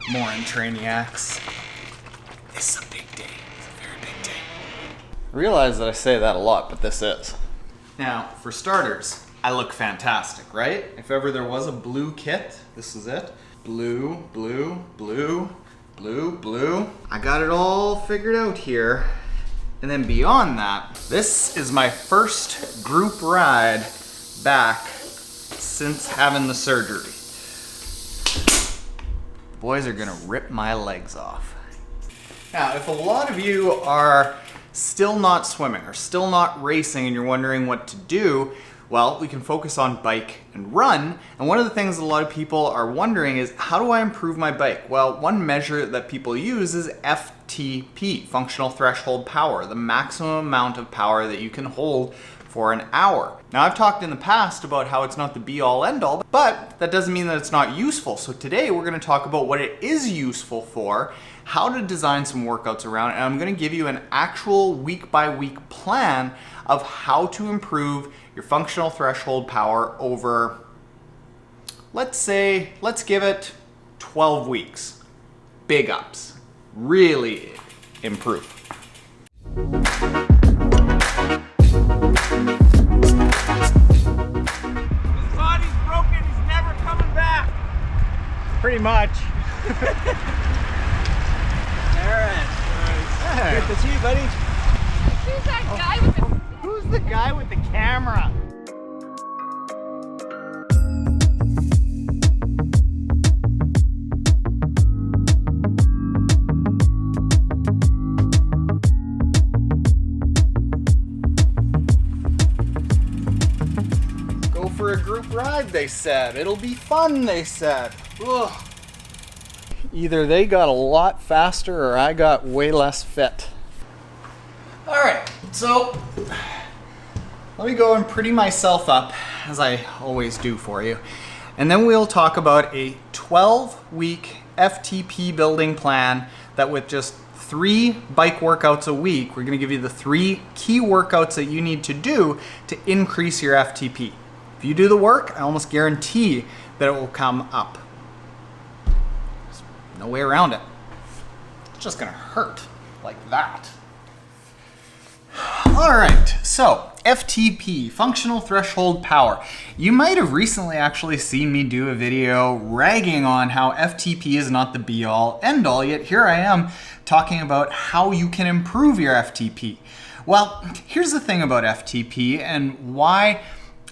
More in Trainiacs. This is a big day. It's a very big day. I realize that I say that a lot, but this is. Now, for starters, I look fantastic, right? If ever there was a blue kit, this is it. Blue, blue, blue, blue, blue. I got it all figured out here. And then beyond that, this is my first group ride back since having the surgery. The boys are gonna rip my legs off. Now, if a lot of you are still not swimming or still not racing and you're wondering what to do, well, we can focus on bike and run. And one of the things that a lot of people are wondering is, how do I improve my bike? Well, one measure that people use is FTP, functional threshold power, the maximum amount of power that you can hold for an hour. Now, I've talked in the past about how it's not the be all end all, but that doesn't mean that it's not useful. So today we're gonna talk about what it is useful for, how to design some workouts around it, and I'm gonna give you an actual week by week plan of how to improve your functional threshold power over, let's give it 12 weeks. Big ups. Really improve. His body's broken, he's never coming back. Pretty much. Taren. Hey. Good to see you, buddy. Who's that guy with the... Who's the guy with the camera? Go for a group ride, they said. It'll be fun, they said. Ugh. Either they got a lot faster or I got way less fit. All right, so let me go and pretty myself up, as I always do for you. And then we'll talk about a 12-week FTP building plan that with just 3 bike workouts a week, we're gonna give you the 3 key workouts that you need to do to increase your FTP. If you do the work, I almost guarantee that it will come up. There's no way around it. It's just gonna hurt like that. All right, so FTP, functional threshold power. You might have recently actually seen me do a video ragging on how FTP is not the be all end all, yet here I am talking about how you can improve your FTP. Well, here's the thing about FTP and why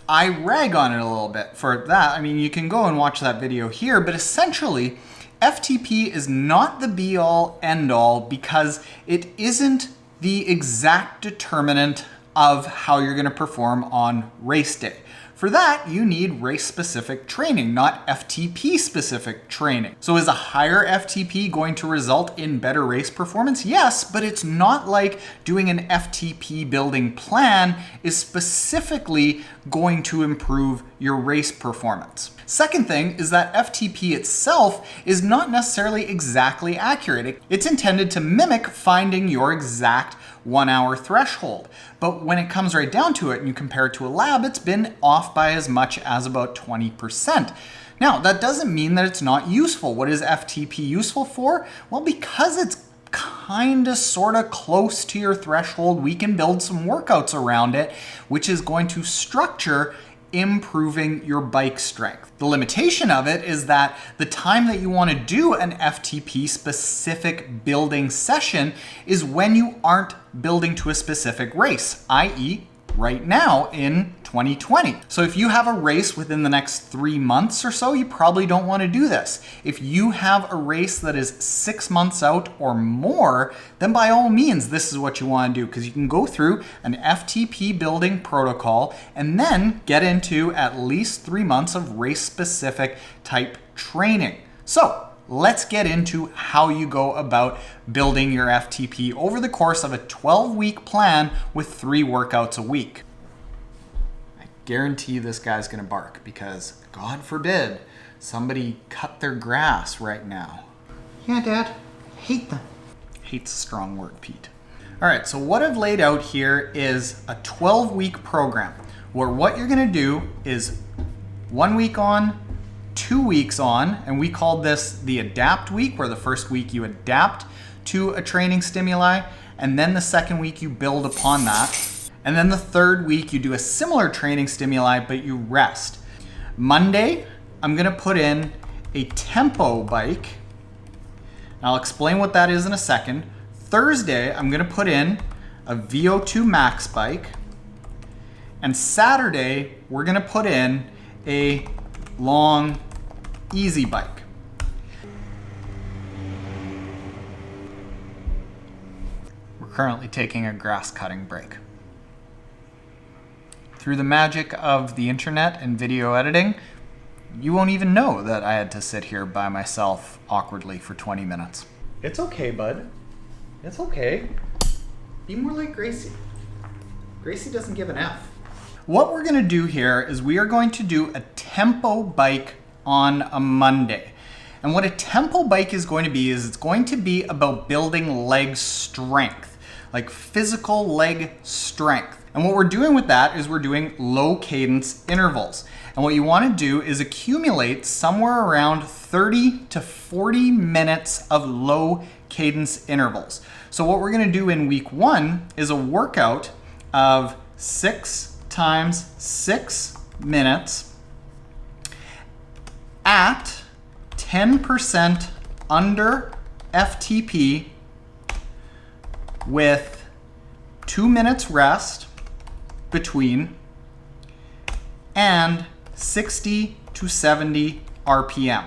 I rag on it a little bit. For that, I mean, you can go and watch that video here, but essentially, FTP is not the be all end all because it isn't the exact determinant of how you're going to perform on race day. For that, you need race-specific training, not FTP-specific training. So is a higher FTP going to result in better race performance? Yes, but it's not like doing an FTP building plan is specifically going to improve your race performance. Second thing is that FTP itself is not necessarily exactly accurate. It's intended to mimic finding your exact 1 hour threshold. But when it comes right down to it and you compare it to a lab, it's been off by as much as about 20%. Now, that doesn't mean that it's not useful. What is FTP useful for? Well, because it's kinda sorta close to your threshold, we can build some workouts around it, which is going to structure improving your bike strength. The limitation of it is that the time that you want to do an FTP specific building session is when you aren't building to a specific race, i.e. right now in 2020. So if you have a race within the next 3 months or so, you probably don't want to do this. If you have a race that is 6 months out or more, then by all means, this is what you want to do, because you can go through an FTP building protocol and then get into at least 3 months of race specific type training. So let's get into how you go about building your FTP over the course of a 12-week plan with 3 workouts a week. I guarantee this guy's gonna bark because, God forbid, somebody cut their grass right now. Yeah, Dad, I hate them. Hate's a strong word, Pete. All right, so what I've laid out here is a 12-week program where what you're gonna do is 1 week on, 2 weeks on, and we called this the adapt week, where the first week you adapt to a training stimuli, and then the second week you build upon that. And then the third week you do a similar training stimuli, but you rest. Monday, I'm gonna put in a tempo bike. I'll explain what that is in a second. Thursday, I'm gonna put in a VO2 max bike. And Saturday, we're gonna put in a long, easy bike. We're currently taking a grass cutting break. Through the magic of the internet and video editing, you won't even know that I had to sit here by myself awkwardly for 20 minutes. It's okay, bud. It's okay. Be more like Gracie. Gracie doesn't give an F. What we're gonna do here is we are going to do a tempo bike on a Monday. And what a tempo bike is going to be is it's going to be about building leg strength, like physical leg strength. And what we're doing with that is we're doing low cadence intervals. And what you want to do is accumulate somewhere around 30 to 40 minutes of low cadence intervals. So what we're going to do in week 1 is a workout of 6 times 6 minutes at 10% under FTP with 2 minutes rest between and 60 to 70 RPM.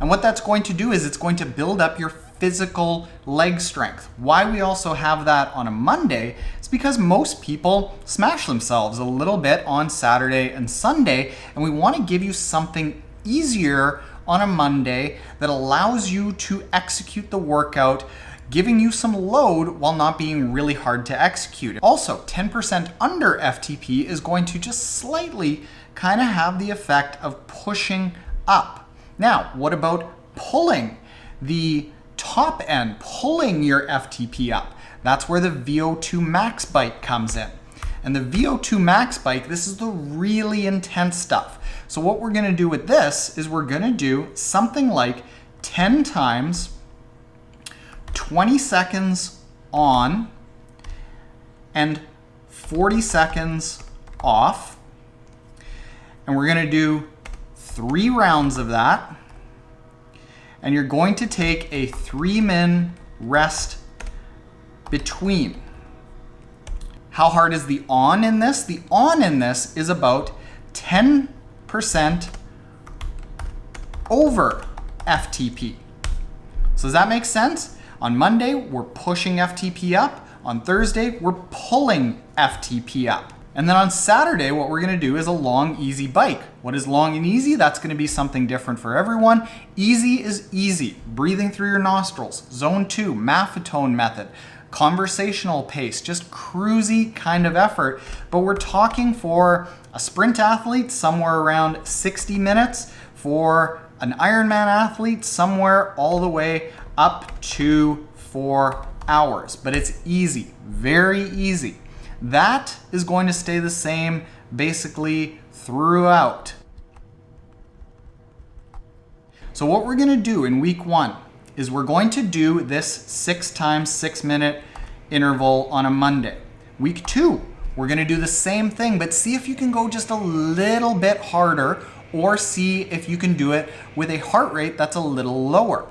And what that's going to do is it's going to build up your physical leg strength. Why we also have that on a Monday is because most people smash themselves a little bit on Saturday and Sunday, and we want to give you something easier on a Monday that allows you to execute the workout, giving you some load while not being really hard to execute. Also, 10% under FTP is going to just slightly kind of have the effect of pushing up. Now, what about pulling the top end, pulling your FTP up? That's where the VO2 max bike comes in. And the VO2 max bike, this is the really intense stuff. So what we're gonna do with this is we're gonna do something like 10 times 20 seconds on and 40 seconds off. And we're gonna do 3 rounds of that. And you're going to take a 3-min rest between. How hard is the on in this? The on in this is about 10% over FTP. So does that make sense? On Monday, we're pushing FTP up. On Thursday, we're pulling FTP up. And then on Saturday, what we're gonna do is a long, easy bike. What is long and easy? That's gonna be something different for everyone. Easy is easy. Breathing through your nostrils. Zone 2, Maffetone method. Conversational pace, just cruisy kind of effort. But we're talking for a sprint athlete, somewhere around 60 minutes. For an Ironman athlete, somewhere all the way up to 4 hours. But it's easy, very easy. That is going to stay the same basically throughout. So what we're gonna do in week 1 is we're going to do this 6 times 6 minute interval on a Monday. Week 2, we're gonna do the same thing, but see if you can go just a little bit harder, or see if you can do it with a heart rate that's a little lower.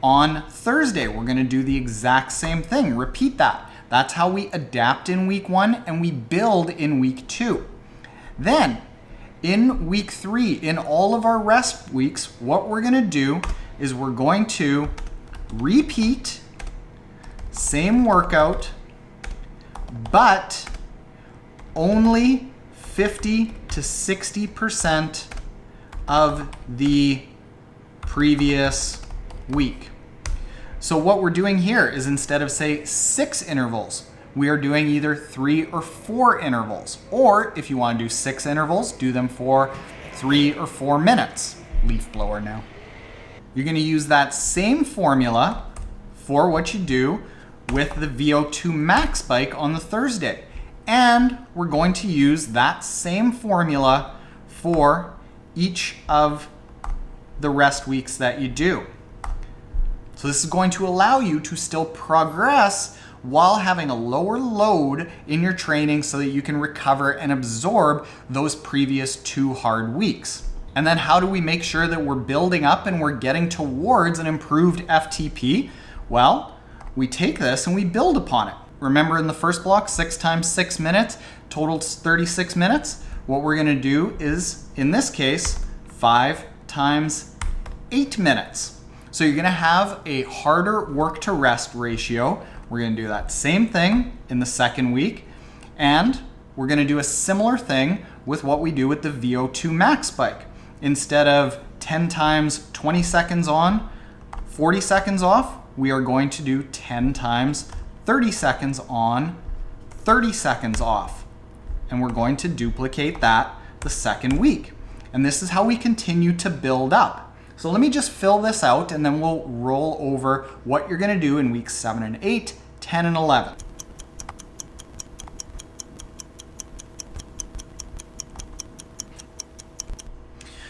On Thursday, we're gonna do the exact same thing. Repeat that. That's how we adapt in week 1 and we build in week 2. Then in week 3, in all of our rest weeks, what we're gonna do is we're going to repeat, same workout, but only 50 to 60% of the previous week. So what we're doing here is instead of say 6 intervals, we are doing either 3 or 4 intervals. Or if you want to do 6 intervals, do them for 3 or 4 minutes. Leaf blower now. You're going to use that same formula for what you do with the VO2 max bike on the Thursday. And we're going to use that same formula for each of the rest weeks that you do. So this is going to allow you to still progress while having a lower load in your training so that you can recover and absorb those previous 2 hard weeks. And then how do we make sure that we're building up and we're getting towards an improved FTP? Well, we take this and we build upon it. Remember in the first block, 6 times 6 minutes, total 36 minutes. What we're gonna do is, in this case, 5 times 8 minutes. So you're gonna have a harder work to rest ratio. We're gonna do that same thing in the second week. And we're gonna do a similar thing with what we do with the VO2 max bike. Instead of 10 times 20 seconds on, 40 seconds off, we are going to do 10 times 30 seconds on, 30 seconds off. And we're going to duplicate that the second week. And this is how we continue to build up. So let me just fill this out and then we'll roll over what you're gonna do in weeks 7 and 8, 10 and 11.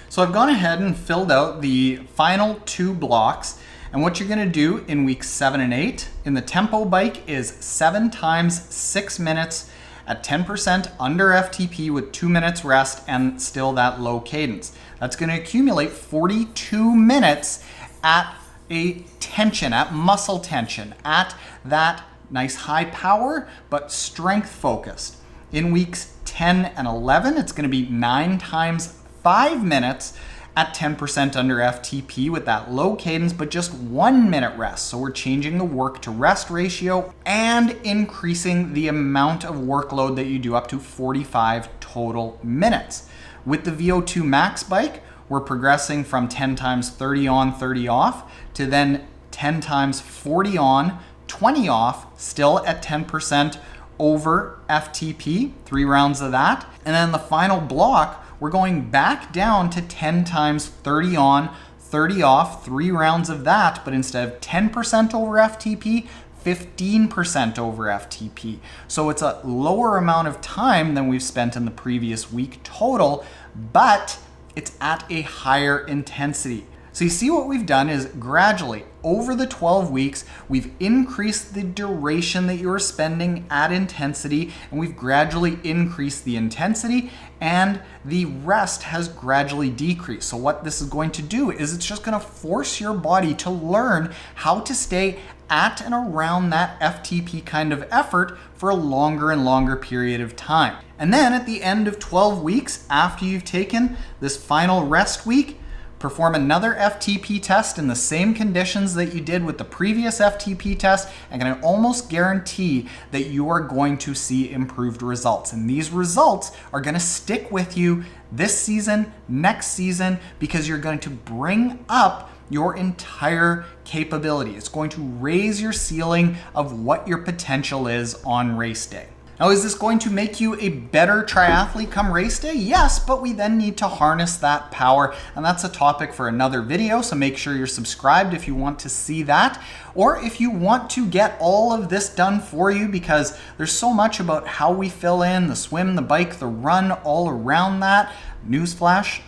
So I've gone ahead and filled out the final 2 blocks. And what you're gonna do in weeks 7 and 8 in the tempo bike is 7 times 6 minutes at 10% under FTP with 2 minutes rest and still that low cadence. That's gonna accumulate 42 minutes at a tension, at muscle tension, at that nice high power, but strength focused. In weeks 10 and 11, it's gonna be 9 times 5 minutes at 10% under FTP with that low cadence, but just 1 minute rest. So we're changing the work to rest ratio and increasing the amount of workload that you do up to 45 total minutes. With the VO2 max bike, we're progressing from 10 times 30 on, 30 off to then 10 times 40 on, 20 off, still at 10% over FTP, 3 rounds of that. And then the final block, we're going back down to 10 times 30 on, 30 off, 3 rounds of that, but instead of 10% over FTP, 15% over FTP. So it's a lower amount of time than we've spent in the previous week total, but it's at a higher intensity. So you see what we've done is gradually over the 12 weeks, we've increased the duration that you're spending at intensity, and we've gradually increased the intensity, and the rest has gradually decreased. So what this is going to do is it's just going to force your body to learn how to stay at and around that FTP kind of effort for a longer and longer period of time. And then at the end of 12 weeks, after you've taken this final rest week, perform another FTP test in the same conditions that you did with the previous FTP test, and I can almost guarantee that you are going to see improved results. And these results are going to stick with you this season, next season, because you're going to bring up your entire capability. It's going to raise your ceiling of what your potential is on race day. Now, is this going to make you a better triathlete come race day? Yes, but we then need to harness that power, and that's a topic for another video, so make sure you're subscribed if you want to see that, or if you want to get all of this done for you, because there's so much about how we fill in the swim, the bike, the run, all around that. Newsflash,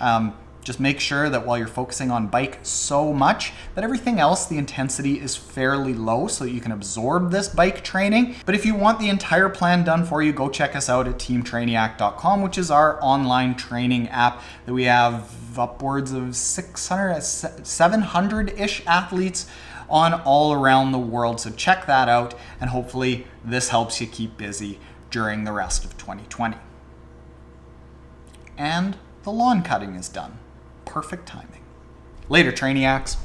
just make sure that while you're focusing on bike so much, that everything else, the intensity is fairly low so that you can absorb this bike training. But if you want the entire plan done for you, go check us out at teamtrainiac.com, which is our online training app that we have upwards of 700-ish athletes on all around the world. So check that out, and hopefully this helps you keep busy during the rest of 2020. And the lawn cutting is done. Perfect timing. Later, Trainiacs.